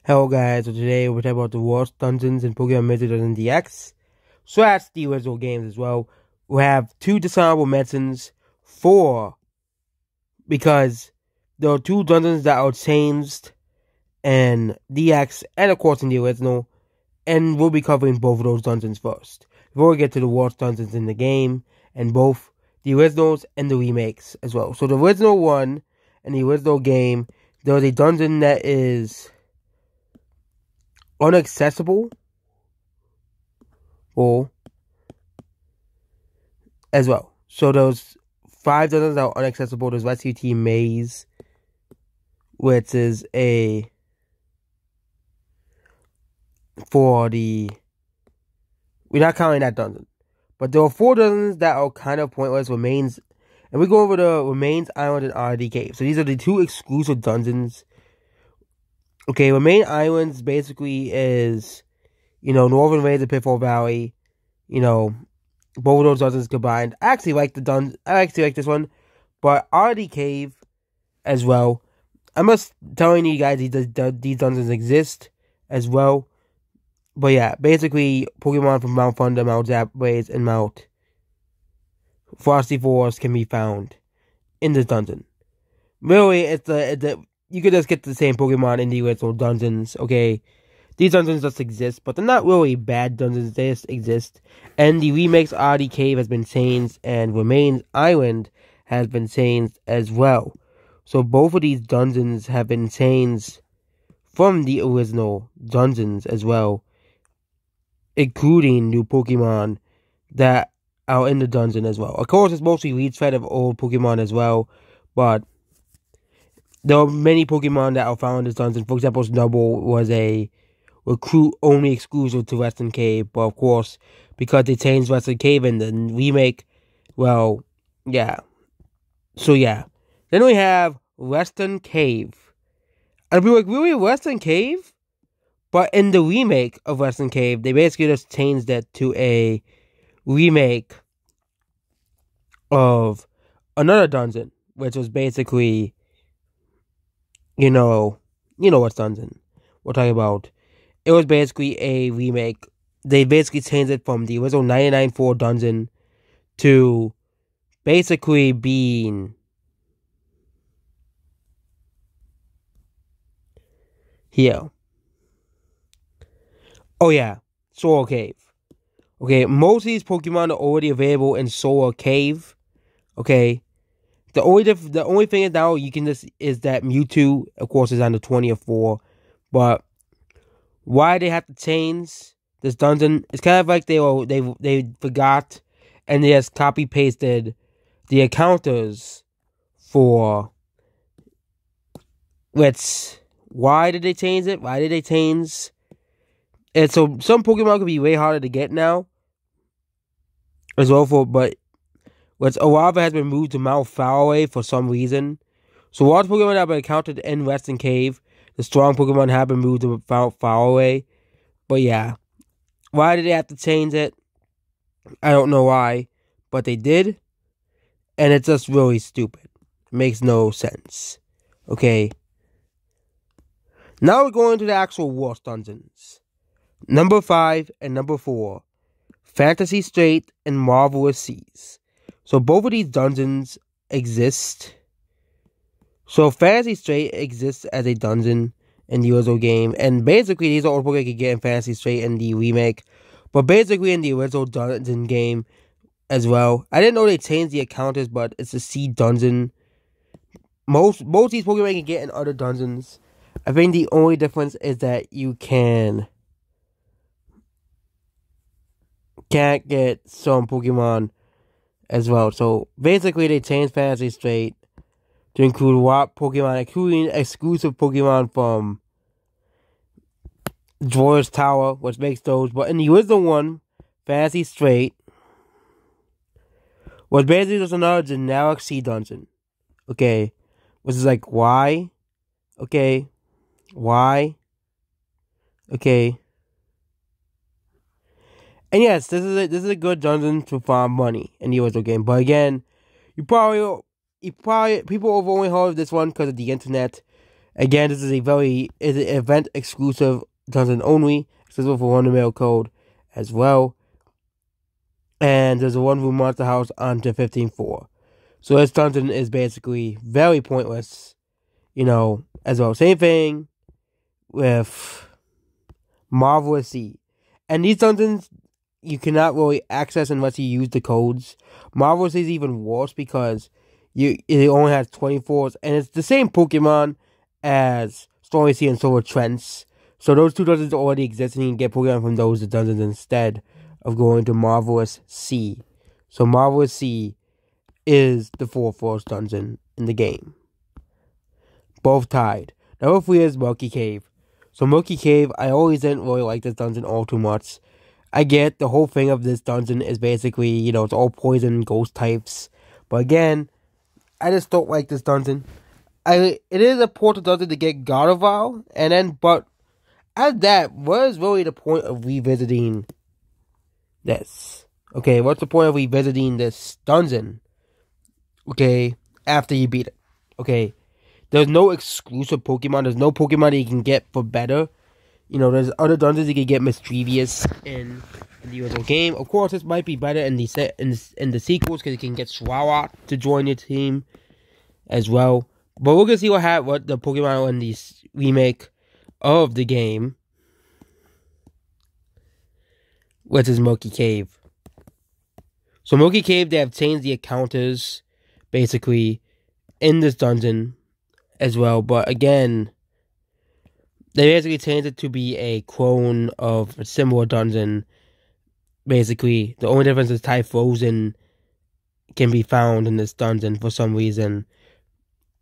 Hello guys, so today we're talking about the worst dungeons in Pokemon Mystery Dungeon DX. So that's the original games as well. We have 2 dishonorable mentions, 4, because there are 2 dungeons that are changed in DX and of course in the original, and we'll be covering both of those dungeons first. Before we get to the worst dungeons in the game, and both the originals and the remakes as well. So the original one, in the original game, there was a dungeon that is unaccessible as well. So those 5 dungeons that are unaccessible. There's Rescue Team Maze, which is we're not counting that dungeon. But there are 4 dungeons that are kind of pointless. Remains, and we go over the Remains Island and Oddity Cave. So these are the 2 exclusive dungeons. Okay, Remain Islands basically is, Northern Raids and Pitfall Valley, both of those dungeons combined. I actually like this one, but Oddity Cave as well. I'm just telling you guys these dungeons exist as well. But yeah, basically, Pokemon from Mount Thunder, Mount Zapways, and Mount Frosty Forest can be found in this dungeon. Really, you could just get the same Pokemon in the original dungeons, okay? These dungeons just exist, but they're not really bad dungeons, they just exist. And the remakes Oddity Cave has been changed, and Remains Island has been changed as well. So both of these dungeons have been changed from the original dungeons as well, including new Pokemon that are in the dungeon as well. Of course, it's mostly retread of old Pokemon as well, but there are many Pokemon that are found in this dungeon. For example, Snubbull was a recruit only exclusive to Western Cave. But of course, because they changed Western Cave in the remake, well, yeah. So yeah. Then we have Western Cave. I'd be like, really, Western Cave? But in the remake of Western Cave, they basically just changed it to a remake of another dungeon, which was basically, you know what dungeon we're talking about. It was basically a remake. They basically changed it from the original 99-4 dungeon to basically being here. Oh yeah, Solar Cave. Okay, most of these Pokemon are already available in Solar Cave. Okay. The only thing is now is that Mewtwo, of course, is on the 20 or 4. But why they have to change this dungeon? It's kind of like they forgot and they just copy pasted the encounters for why did they change it? Why did they change? And so some Pokemon could be way harder to get now as well Awava has been moved to Mount Faraway for some reason. So large Pokemon have been encountered in Western Cave. The strong Pokemon have been moved to Mount Faraway. But yeah. Why did they have to change it? I don't know why. But they did. And it's just really stupid. It makes no sense. Okay. Now we're going to the actual worst dungeons. Number 5 and number 4. Fantasy Strait and Marvelous Seas. So both of these dungeons exist. So Fantasy Strait exists as a dungeon in the original game. And basically these are all Pokemon you can get in Fantasy Strait in the remake. But basically in the original dungeon game as well. I didn't know they changed the encounters, but it's a sea dungeon. Most of these Pokemon you can get in other dungeons. I think the only difference is that you can't get some Pokemon as well. So basically they changed Fantasy Strait to include Pokemon, including exclusive Pokemon from Dwarf's Tower, which makes those. But in the original one, Fantasy Strait was basically just another generic sea dungeon. Okay. Which is like, why? Okay. Why? Okay. And yes, this is a good dungeon to farm money in the original game. But again, people have only heard of this one because of the internet. Again, this is an event exclusive dungeon only, accessible for 1 mail code as well. And there's a 1-room monster house on to 15-4. So this dungeon is basically very pointless, as well. Same thing with Marvelous Sea. And these dungeons, you cannot really access unless you use the codes. Marvelous Sea is even worse because it only has 24s, and it's the same Pokemon as Stormy Sea and Silver Trents. So those 2 dungeons already exist, and you can get Pokemon from those dungeons instead of going to Marvelous Sea. So Marvelous Sea is the 4th dungeon in the game. Both tied. Number 3 is Milky Cave. So Milky Cave, I always didn't really like this dungeon all too much. I get the whole thing of this dungeon is basically, it's all poison ghost types. But again, I just don't like this dungeon. It is a portal dungeon to get Gardevoir, but at that, what is really the point of revisiting this? Okay, what's the point of revisiting this dungeon? Okay, after you beat it. Okay, there's no exclusive Pokemon. There's no Pokemon that you can get for better. There's other dungeons you can get Mischievous in the original game. Of course, this might be better in the sequels because you can get Swalot to join your team as well. But we're gonna see what the Pokemon in this remake of the game, which is Milky Cave. So Milky Cave, they have changed the encounters basically in this dungeon as well. But again, they basically changed it to be a clone of a similar dungeon. Basically, the only difference is Typhlosion can be found in this dungeon for some reason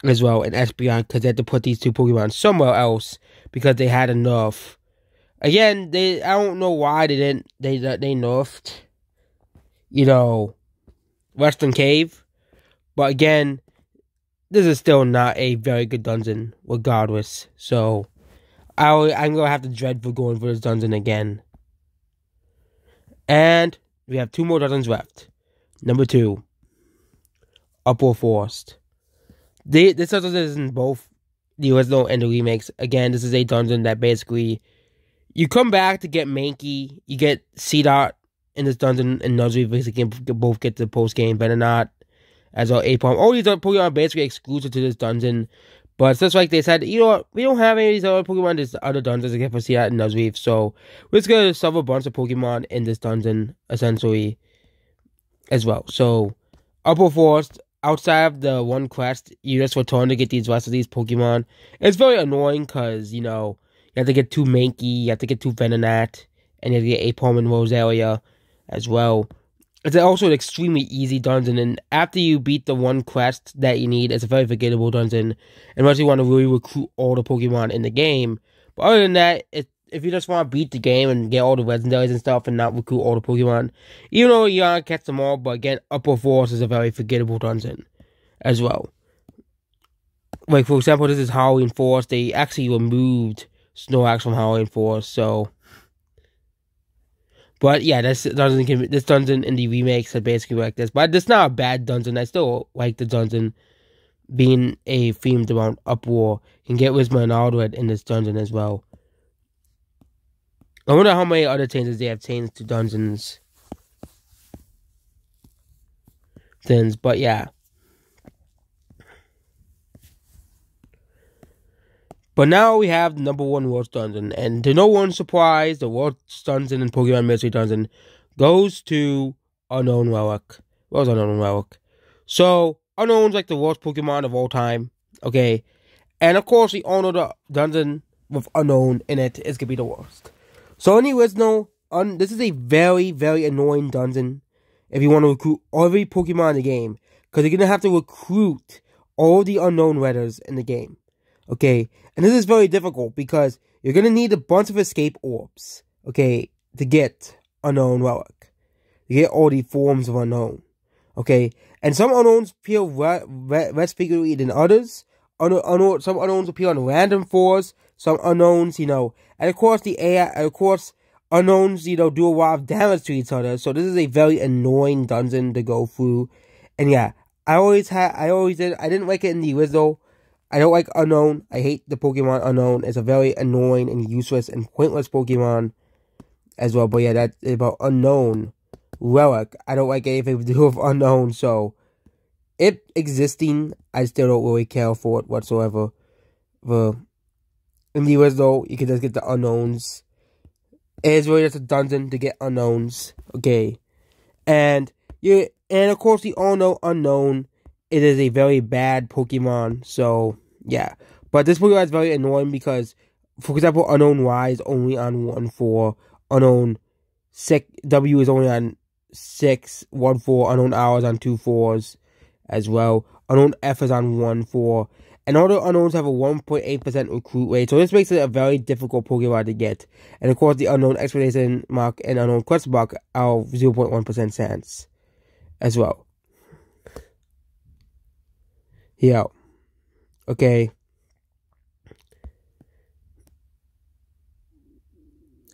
as well in Espeon, because they had to put these 2 Pokemon somewhere else because they had enough. Again, I don't know why they nerfed, Western Cave. But again, this is still not a very good dungeon regardless. So I'm going to have to dread for going for this dungeon again. And we have 2 more dungeons left. Number 2, Uproar Forest. This dungeon is in both the original and the remakes. Again, this is a dungeon that basically, you come back to get Mankey, you get Seedot in this dungeon, and Nuzleaf basically can both get the post-game Venonat, as well Aipom. All these other Pokemon are basically exclusive to this dungeon. But it's just like they said, we don't have any of these other Pokemon, there's other dungeons except for Seedot and Nuzleaf. So we're just going to summon a bunch of Pokemon in this dungeon, essentially, as well. So, Uproar Forest, outside of the one quest, you just return to get these rest of these Pokemon. It's very annoying because, you have to get 2 Mankey, you have to get 2 Venonat, and you have to get Aipom and Rosalia as well. It's also an extremely easy dungeon, and after you beat the one quest that you need, it's a very forgettable dungeon, unless you want to really recruit all the Pokemon in the game. But other than that, if you just want to beat the game and get all the legendaries and stuff and not recruit all the Pokemon, even though you gotta catch them all, but again, Uproar Forest is a very forgettable dungeon as well. Like, for example, this is Halloween Forest. They actually removed Snorlax from Halloween Forest, so... But yeah, this dungeon in the remakes are basically like this. But it's not a bad dungeon. I still like the dungeon being a themed around Uproar. You can get Whismur and Aldred in this dungeon as well. I wonder how many other changes they have changed to dungeons since. But yeah. But now we have the number 1 worst dungeon, and to no one's surprise, the worst dungeon in Pokemon Mystery Dungeon goes to Unknown Relic. What was Unknown Relic? So, Unknown's like the worst Pokemon of all time, okay? And of course, we all know the dungeon with Unknown in it is gonna be the worst. So, in the original, this is a very, very annoying dungeon if you want to recruit every Pokemon in the game, because you're gonna have to recruit all the Unknown letters in the game. Okay, and this is very difficult because you're going to need a bunch of escape orbs, okay, to get Unknown Relic. To get all the forms of Unknown, okay? And some Unknowns appear less frequently than others. Some Unknowns appear on random floors. Some Unknowns, and of course, Unknowns, do a lot of damage to each other. So this is a very annoying dungeon to go through. And yeah, I didn't like it in the original. I don't like Unknown. I hate the Pokemon Unknown. It's a very annoying and useless and pointless Pokemon as well. But yeah, that's about Unknown. Relic. I don't like anything to do with Unknown, so it existing, I still don't really care for it whatsoever. In the US though, you can just get the Unknowns. It is really just a dungeon to get Unknowns. Okay. And of course we all know Unknown. It is a very bad Pokemon, so yeah. But this Pokemon is very annoying because, for example, Unknown Y is only on 1-4. Unknown W is only on 6-1-4. Unknown R is on 2-4s as well. Unknown F is on 1-4. And all the Unknowns have a 1.8% recruit rate, so this makes it a very difficult Pokemon to get. And of course, the Unknown Explanation Mark and Unknown Question Mark are 0.1% chance as well. Yeah. Okay.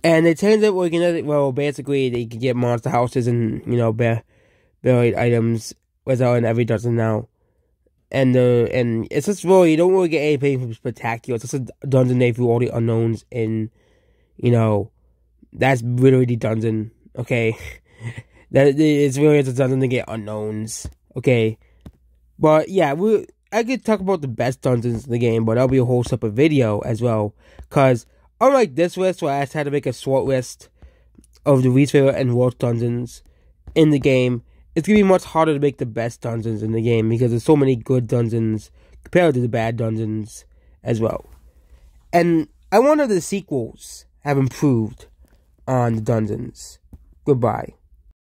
And they changed it well, basically, they can get monster houses and, buried items without in every dozen now. And it's just really, you don't really get anything from Spectacular. It's just a dungeon name through all the Unknowns in, that's literally the dungeon, okay? It's really just a dungeon to get Unknowns, okay? But yeah, I could talk about the best dungeons in the game, but that'll be a whole separate video as well. Because unlike this list, where I just had to make a short list of the least favorite and worst dungeons in the game, it's going to be much harder to make the best dungeons in the game because there's so many good dungeons compared to the bad dungeons as well. And I wonder if the sequels have improved on the dungeons. Goodbye.